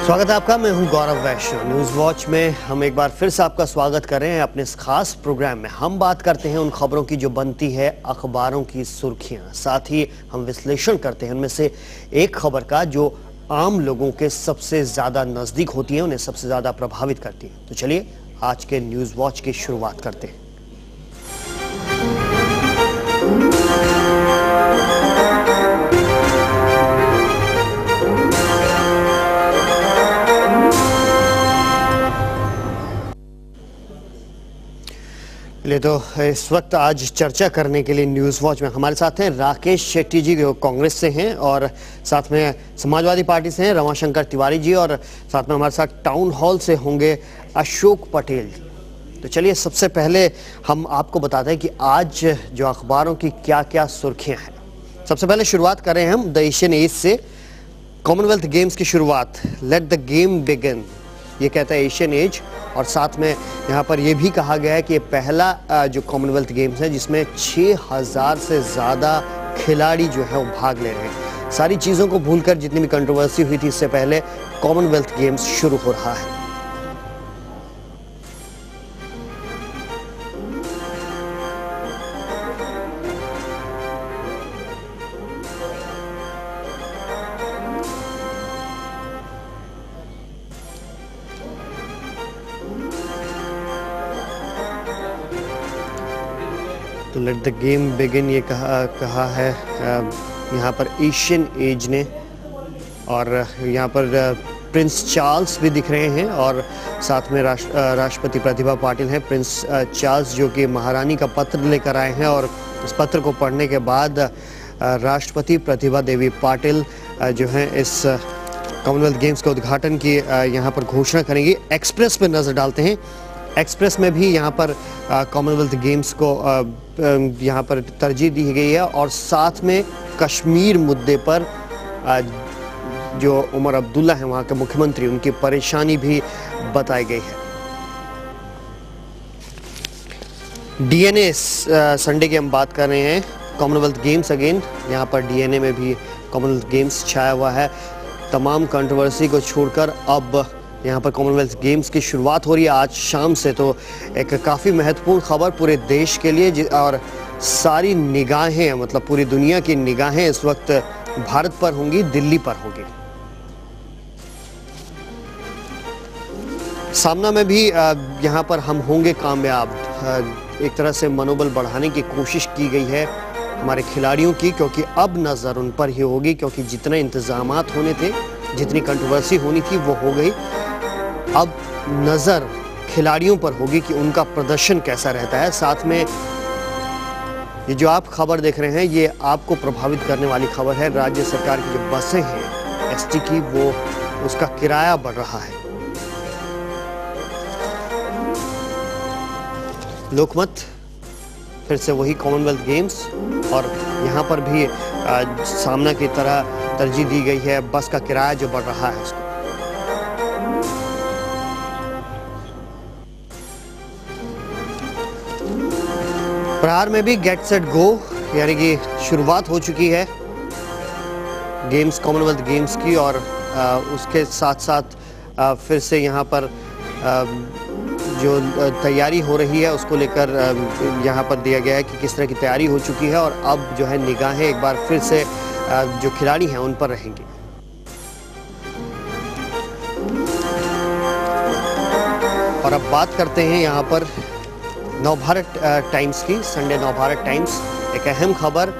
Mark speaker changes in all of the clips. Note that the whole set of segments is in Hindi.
Speaker 1: स्वागत है आपका। मैं हूं गौरव वैश्य। न्यूज वॉच में हम एक बार फिर से आपका स्वागत कर रहे हैं। अपने इस खास प्रोग्राम में हम बात करते हैं उन खबरों की जो बनती है अखबारों की सुर्खियां। साथ ही हम विश्लेषण करते हैं उनमें से एक खबर का जो आम लोगों के सबसे ज्यादा नजदीक होती है, उन्हें सबसे ज्यादा प्रभावित करती है। तो चलिए आज के न्यूज वॉच की शुरुआत करते हैं। ले तो इस वक्त आज चर्चा करने के लिए न्यूज वॉच में हमारे साथ हैं राकेश शेट्टी जी, जो कांग्रेस से हैं, और साथ में समाजवादी पार्टी से हैं रमाशंकर तिवारी जी, और साथ में हमारे साथ टाउन हॉल से होंगे अशोक पटेल जी। तो चलिए सबसे पहले हम आपको बताते हैं कि आज जो अखबारों की क्या क्या सुर्खियां हैं। सबसे पहले शुरुआत करें हम द एशियन एज से। कॉमनवेल्थ गेम्स की शुरुआत, लेट द गेम बिगिन, ये कहता है एशियन एज। और साथ में यहाँ पर यह भी कहा गया है कि ये पहला जो कॉमनवेल्थ गेम्स है जिसमें 6000 से ज़्यादा खिलाड़ी जो है वो भाग ले रहे हैं। सारी चीज़ों को भूलकर, जितनी भी कंट्रोवर्सी हुई थी इससे पहले, कॉमनवेल्थ गेम्स शुरू हो रहा है। तो लेट द गेम बिगिन ये कहा है यहाँ पर एशियन एज ने। और यहाँ पर प्रिंस चार्ल्स भी दिख रहे हैं, और साथ में राष्ट्रपति प्रतिभा पाटिल हैं। प्रिंस चार्ल्स जो कि महारानी का पत्र लेकर आए हैं, और इस पत्र को पढ़ने के बाद राष्ट्रपति प्रतिभा देवी पाटिल जो हैं इस कॉमनवेल्थ गेम्स के उद्घाटन की यहाँ पर घोषणा करेंगी। एक्सप्रेस पे नज़र डालते हैं। एक्सप्रेस में भी यहाँ पर कॉमनवेल्थ गेम्स को यहाँ पर तरजीह दी गई है, और साथ में कश्मीर मुद्दे पर जो उमर अब्दुल्ला हैं वहाँ के मुख्यमंत्री, उनकी परेशानी भी बताई गई है। डीएनए संडे की हम बात कर रहे हैं। कॉमनवेल्थ गेम्स अगेन, यहाँ पर डीएनए में भी कॉमनवेल्थ गेम्स छाया हुआ है। तमाम कंट्रोवर्सी को छोड़कर अब यहाँ पर कॉमनवेल्थ गेम्स की शुरुआत हो रही है आज शाम से। तो एक काफ़ी महत्वपूर्ण खबर पूरे देश के लिए, और सारी निगाहें, मतलब पूरी दुनिया की निगाहें इस वक्त भारत पर होंगी, दिल्ली पर होंगी। सामना में भी यहाँ पर हम होंगे कामयाब। एक तरह से मनोबल बढ़ाने की कोशिश की गई है हमारे खिलाड़ियों की, क्योंकि अब नज़र उन पर ही होगी, क्योंकि जितने इंतजामात होने थे, जितनी कंट्रोवर्सी होनी थी वो हो गई। अब नज़र खिलाड़ियों पर होगी कि उनका प्रदर्शन कैसा रहता है। साथ में ये जो आप खबर देख रहे हैं, ये आपको प्रभावित करने वाली खबर है। राज्य सरकार की जो बसें हैं एसटी की, वो उसका किराया बढ़ रहा है। लोकमत फिर से वही कॉमनवेल्थ गेम्स, और यहाँ पर भी सामना की तरह तरजीह दी गई है बस का किराया जो बढ़ रहा है उसको। प्रहार में भी गेट सेट गो, यानी कि शुरुआत हो चुकी है गेम्स, कॉमनवेल्थ गेम्स की। और उसके साथ साथ फिर से यहाँ पर जो तैयारी हो रही है उसको लेकर यहाँ पर दिया गया है कि किस तरह की तैयारी हो चुकी है, और अब जो है निगाहें एक बार फिर से जो खिलाड़ी हैं उन पर रहेंगी। और अब बात करते हैं यहाँ पर नवभारत टाइम्स की। संडे नवभारत टाइम्स, एक अहम खबर,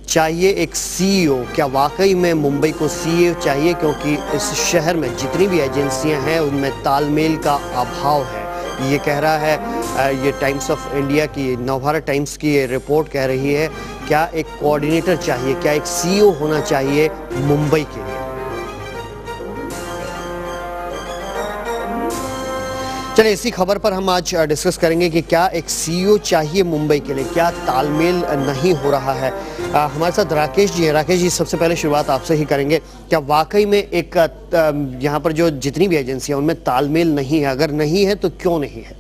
Speaker 1: चाहिए एक सीईओ। क्या वाकई में मुंबई को सीईओ चाहिए? क्योंकि इस शहर में जितनी भी एजेंसियां हैं उनमें तालमेल का अभाव है, ये कह रहा है ये टाइम्स ऑफ इंडिया की, नवभारत टाइम्स की ये रिपोर्ट कह रही है। क्या एक कोऑर्डिनेटर चाहिए, क्या एक सीईओ होना चाहिए मुंबई के लिए? चलिए इसी खबर पर हम आज डिस्कस करेंगे कि क्या एक सीईओ चाहिए मुंबई के लिए, क्या तालमेल नहीं हो रहा है। हमारे साथ राकेश जी हैं। राकेश जी, सबसे पहले शुरुआत आपसे ही करेंगे। क्या वाकई में एक यहाँ पर जो जितनी भी एजेंसियां उनमें तालमेल नहीं है? अगर नहीं है तो क्यों नहीं है?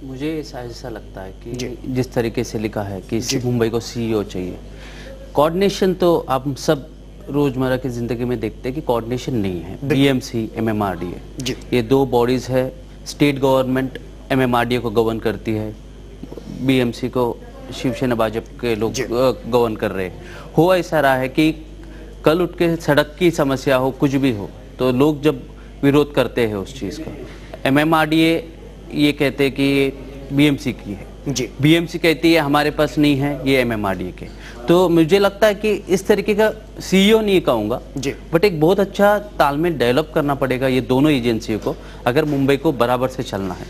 Speaker 2: मुझे ऐसा लगता है कि जिस तरीके से लिखा है कि मुंबई को सीईओ चाहिए, कोऑर्डिनेशन तो आप सब रोजमर्रा की जिंदगी में देखते हैं कि कोऑर्डिनेशन नहीं है। बीएमसी, एमएमआरडीए, ये दो बॉडीज है। स्टेट गवर्नमेंट एमएमआरडीए को गवर्न करती है, बीएमसी को शिवसेना भाजपा के लोग गवर्न कर रहे हैं। हो ऐसा रहा है कि कल उठ के सड़क की समस्या हो, कुछ भी हो, तो लोग जब विरोध करते हैं उस चीज़ का, एमएमआरडीए ये कहते हैं कि ये बीएमसी की है, बीएमसी कहती है हमारे पास नहीं है, ये एमएमआरडीए के। तो मुझे लगता है कि इस तरीके का सीईओ नहीं कहूँगा, बट एक बहुत अच्छा तालमेल डेवलप करना पड़ेगा ये दोनों एजेंसियों को, अगर मुंबई को बराबर से चलना है।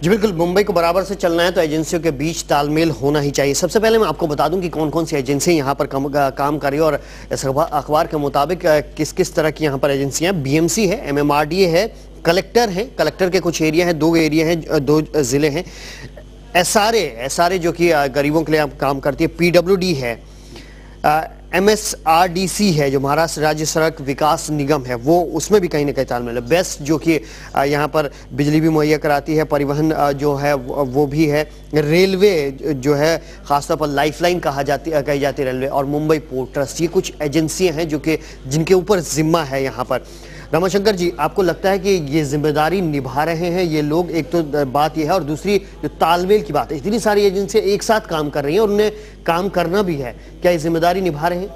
Speaker 1: जी बिल्कुल, मुंबई को बराबर से चलना है तो एजेंसियों के बीच तालमेल होना ही चाहिए। सबसे पहले मैं आपको बता दूं कि कौन कौन सी एजेंसी यहाँ पर काम कर रही है, और इस अखबार के मुताबिक किस किस तरह की यहाँ पर एजेंसियाँ। बीएमसी है, एमएमआरडीए है, कलेक्टर है, कलेक्टर के कुछ एरिया हैं, 2 एरिया हैं, 2 जिले हैं। एसआरए जो कि गरीबों के लिए काम करती है, पीडब्ल्यूडी है, एमएसआरडीसी है जो महाराष्ट्र राज्य सड़क विकास निगम है, वो उसमें भी कहीं ना कहीं तालमेल है। बेस्ट जो कि यहाँ पर बिजली भी मुहैया कराती है, परिवहन जो है वो भी है, रेलवे जो है खासतौर पर लाइफलाइन कही जाती है रेलवे, और मुंबई पोर्ट ट्रस्ट, ये कुछ एजेंसियां हैं जो कि जिनके ऊपर जिम्मा है यहाँ पर। रमाशंकर जी, आपको लगता है कि ये जिम्मेदारी निभा रहे हैं ये लोग? एक तो बात ये है, और दूसरी जो तालमेल की बात है, इतनी सारी एजेंसियां एक साथ काम कर रही हैं और उन्हें काम करना भी है, क्या ये जिम्मेदारी निभा रहे हैं?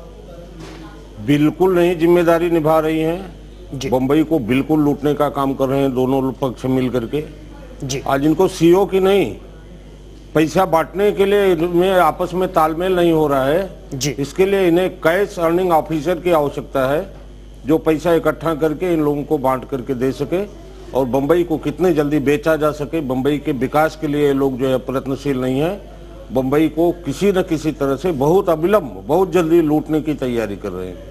Speaker 3: बिल्कुल नहीं जिम्मेदारी निभा रही हैं। बम्बई को बिल्कुल लूटने का काम कर रहे हैं दोनों पक्ष मिल करके। आज इनको सीईओ की नहीं, पैसा बांटने के लिए में आपस में तालमेल नहीं हो रहा है। इसके लिए इन्हें कैश अर्निंग ऑफिसर की आवश्यकता है जो पैसा इकट्ठा करके इन लोगों को बांट करके दे सके, और बम्बई को कितने जल्दी बेचा जा सके। बम्बई के विकास के लिए लोग जो है प्रयत्नशील नहीं है, बम्बई को किसी न किसी तरह से बहुत अविलंब, बहुत जल्दी लूटने की तैयारी कर रहे हैं।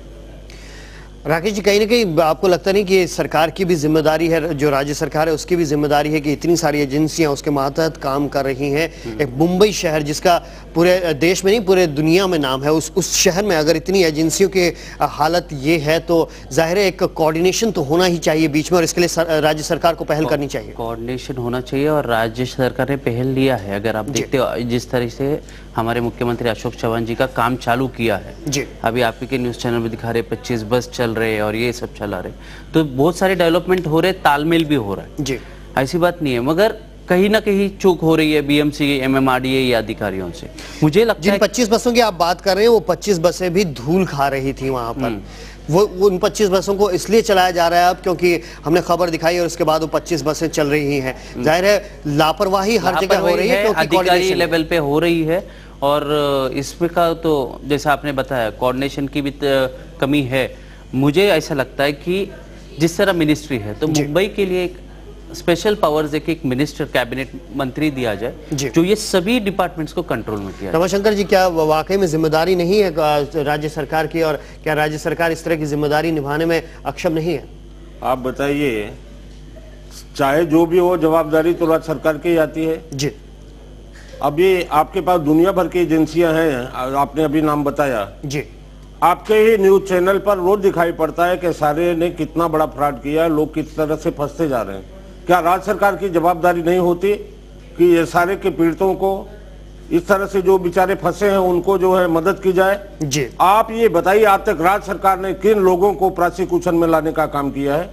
Speaker 1: राकेश जी, कहीं ना कहीं आपको लगता नहीं कि सरकार की भी जिम्मेदारी है, जो राज्य सरकार है उसकी भी जिम्मेदारी है कि इतनी सारी एजेंसियां उसके मातहत काम कर रही हैं? एक मुंबई शहर जिसका पूरे देश में नहीं पूरे दुनिया में नाम है, उस शहर में अगर इतनी एजेंसियों की हालत ये है तो जाहिर है एक कोऑर्डिनेशन तो होना ही चाहिए बीच में, और इसके लिए राज्य सरकार को पहल करनी चाहिए।
Speaker 2: कोऑर्डिनेशन होना चाहिए, और राज्य सरकार ने पहल लिया है। अगर आप देखते हो जिस तरह से हमारे मुख्यमंत्री अशोक चौहान जी का काम चालू किया है, अभी आप ही के न्यूज चैनल में दिखा रहे 25 बस चल रहे हैं और ये सब चला रहे, तो बहुत सारे डेवलपमेंट हो रहे, तालमेल भी हो रहा है, ऐसी बात नहीं है। मगर कहीं ना कहीं चूक हो रही है बीएमसी, एमएमआरडीए या अधिकारियों से। मुझे लगता है
Speaker 1: 25 बसों की आप बात कर रहे हैं, वो 25 बसें भी धूल खा रही थी वहां पर। वो उन 25 बसों को इसलिए चलाया जा रहा है अब क्योंकि हमने खबर दिखाई और उसके बाद वो 25 बसें चल रही हैं। जाहिर है लापरवाही हर जगह हो रही है,
Speaker 2: अधिकारी लेवल पे हो रही है, और इसमें का तो जैसा आपने बताया कोऑर्डिनेशन की भी कमी है। मुझे ऐसा लगता है कि जिस तरह मिनिस्ट्री है तो मुंबई के लिए एक स्पेशल पावर्स एक मिनिस्टर, कैबिनेट मंत्री दिया जाए जो ये सभी डिपार्टमेंट्स को कंट्रोल में किया।
Speaker 1: रमाशंकर जी, क्या वाकई में जिम्मेदारी नहीं है राज्य सरकार की, और क्या राज्य सरकार इस तरह की जिम्मेदारी निभाने में अक्षम नहीं है? आप
Speaker 3: बताइए, चाहे जो भी हो जवाबदारी तो राज्य सरकार की आती है।
Speaker 1: जी,
Speaker 3: अब ये आपके पास दुनिया भर की एजेंसियां हैं, आपने अभी नाम बताया
Speaker 1: जी,
Speaker 3: आपके ही न्यूज चैनल पर रोज दिखाई पड़ता है कि सारे ने कितना बड़ा फ्रॉड किया है, लोग किस तरह से फंसते जा रहे हैं। क्या राज्य सरकार की जवाबदारी नहीं होती कि ये सारे के पीड़ितों को इस तरह से जो बेचारे फंसे हैं उनको जो है मदद की जाए?
Speaker 1: जी,
Speaker 3: आप ये बताइए आज तक राज्य सरकार ने किन लोगों को प्रोसिक्यूशन में लाने का काम किया है?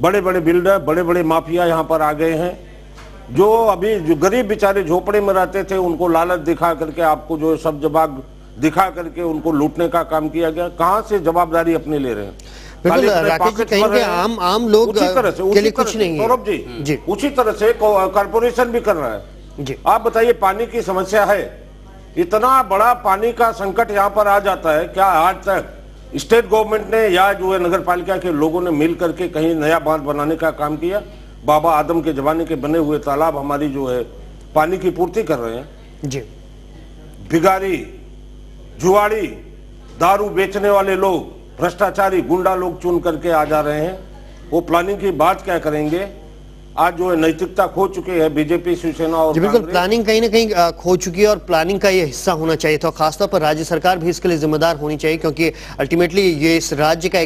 Speaker 3: बड़े बड़े बिल्डर, बड़े बड़े माफिया यहाँ पर आ गए हैं, जो अभी जो गरीब बेचारे झोपड़े में रहते थे उनको लालच दिखा करके आपको जो सब जवाब दिखा करके उनको लूटने का काम किया गया। कहां से जवाबदारी अपने ले रहे हैं?
Speaker 1: बिल्कुल राकेश जी, कहीं के आम लोग के लिए कुछ नहीं है।
Speaker 3: सौरभ जी, उसी तरह से कॉर्पोरेशन भी कर रहा है जी। आप बताइए, पानी की समस्या है, इतना बड़ा पानी का संकट यहाँ पर आ जाता है, क्या आज तक स्टेट गवर्नमेंट ने या जो है नगर पालिका के लोगों ने मिल करके कहीं नया बांध बनाने का काम किया? बाबा आदम के जमाने के बने हुए तालाब हमारी जो है पानी की पूर्ति कर रहे हैं जी। भिखारी, जुआड़ी, दारू बेचने वाले लोग, भ्रष्टाचारी गुंडा लोग चुन करके आ जा रहे हैं, वो प्लानिंग की बात क्या करेंगे? आज जो है नैतिकता खो चुकी है बीजेपी, शिवसेना और
Speaker 1: बिल्कुल प्लानिंग कहीं ना कहीं खो चुकी है, और प्लानिंग का ये हिस्सा होना चाहिए था। खासतौर पर राज्य सरकार भी इसके लिए जिम्मेदार होनी चाहिए, क्योंकि अल्टीमेटली ये इस राज्य का